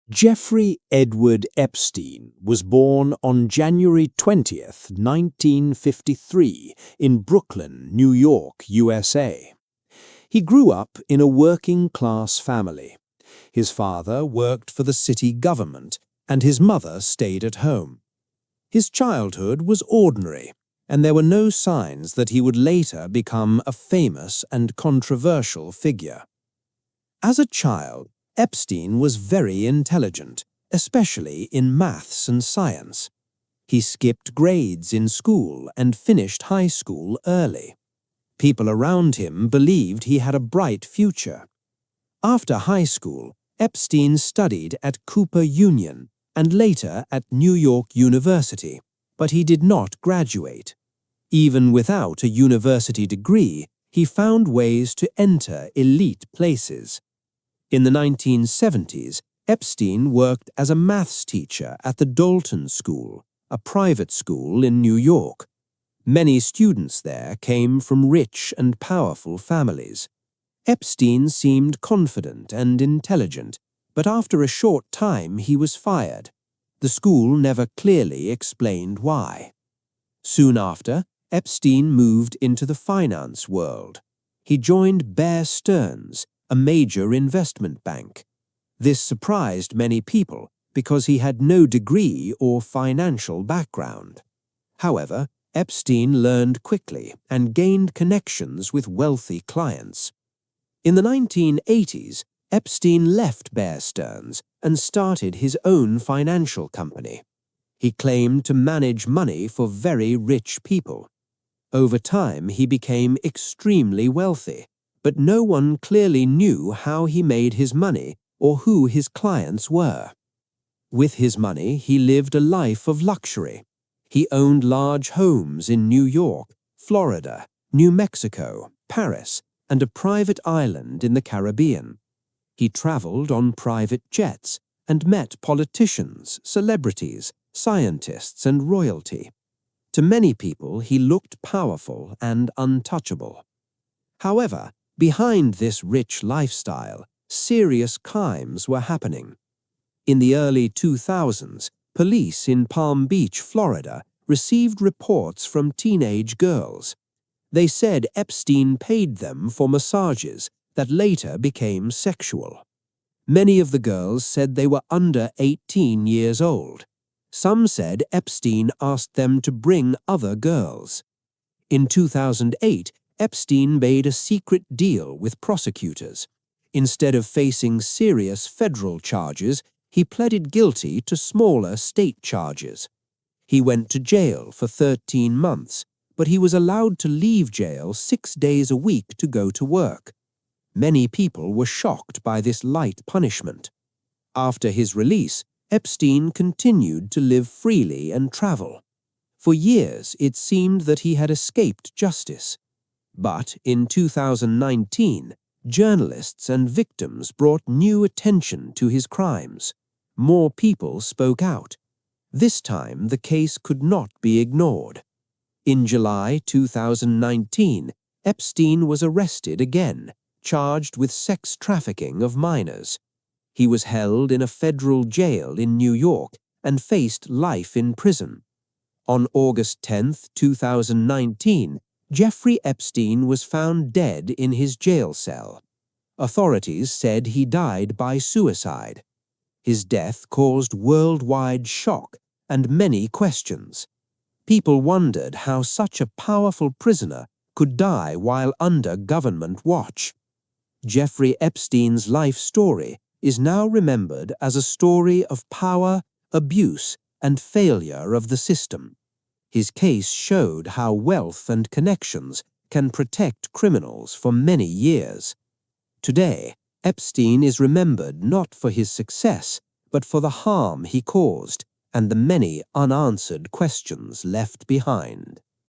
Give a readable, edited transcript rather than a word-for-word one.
Jeffrey Edward Epstein was born on January 20, 1953, in Brooklyn, New York, USA. He grew up in a working-class family. His father worked for the city government, and his mother stayed at home. His childhood was ordinary, and there were no signs that he would later become a famous and controversial figure. As a child, Epstein was very intelligent, especially in maths and science. He skipped grades in school and finished high school early. People around him believed he had a bright future. After high school, Epstein studied at Cooper Union and later at New York University, but he did not graduate. Even without a university degree, he found ways to enter elite places. In the 1970s, Epstein worked as a maths teacher at the Dalton School, a private school in New York. Many students there came from rich and powerful families. Epstein seemed confident and intelligent, but after a short time he was fired. The school never clearly explained why. Soon after, Epstein moved into the finance world. He joined Bear Stearns, a major investment bank. This surprised many people because he had no degree or financial background. However, Epstein learned quickly and gained connections with wealthy clients. In the 1980s, Epstein left Bear Stearns and started his own financial company. He claimed to manage money for very rich people. Over time, he became extremely wealthy, but no one clearly knew how he made his money or who his clients were. With his money, he lived a life of luxury. He owned large homes in New York, Florida, New Mexico, Paris, and a private island in the Caribbean. He traveled on private jets and met politicians, celebrities, scientists, and royalty. To many people, he looked powerful and untouchable. However, behind this rich lifestyle, serious crimes were happening. In the early 2000s, police in Palm Beach, Florida, received reports from teenage girls. They said Epstein paid them for massages that later became sexual. Many of the girls said they were under 18 years old. Some said Epstein asked them to bring other girls. In 2008, Epstein made a secret deal with prosecutors. Instead of facing serious federal charges, he pleaded guilty to smaller state charges. He went to jail for 13 months, but he was allowed to leave jail 6 days a week to go to work. Many people were shocked by this light punishment. After his release, Epstein continued to live freely and travel. For years, it seemed that he had escaped justice. But in 2019, journalists and victims brought new attention to his crimes. More people spoke out. This time, the case could not be ignored. In July 2019, Epstein was arrested again, charged with sex trafficking of minors. He was held in a federal jail in New York and faced life in prison. On August 10, 2019, Jeffrey Epstein was found dead in his jail cell. Authorities said he died by suicide. His death caused worldwide shock and many questions. People wondered how such a powerful prisoner could die while under government watch. Jeffrey Epstein's life story is now remembered as a story of power, abuse, and failure of the system. His case showed how wealth and connections can protect criminals for many years. Today, Epstein is remembered not for his success, but for the harm he caused and the many unanswered questions left behind.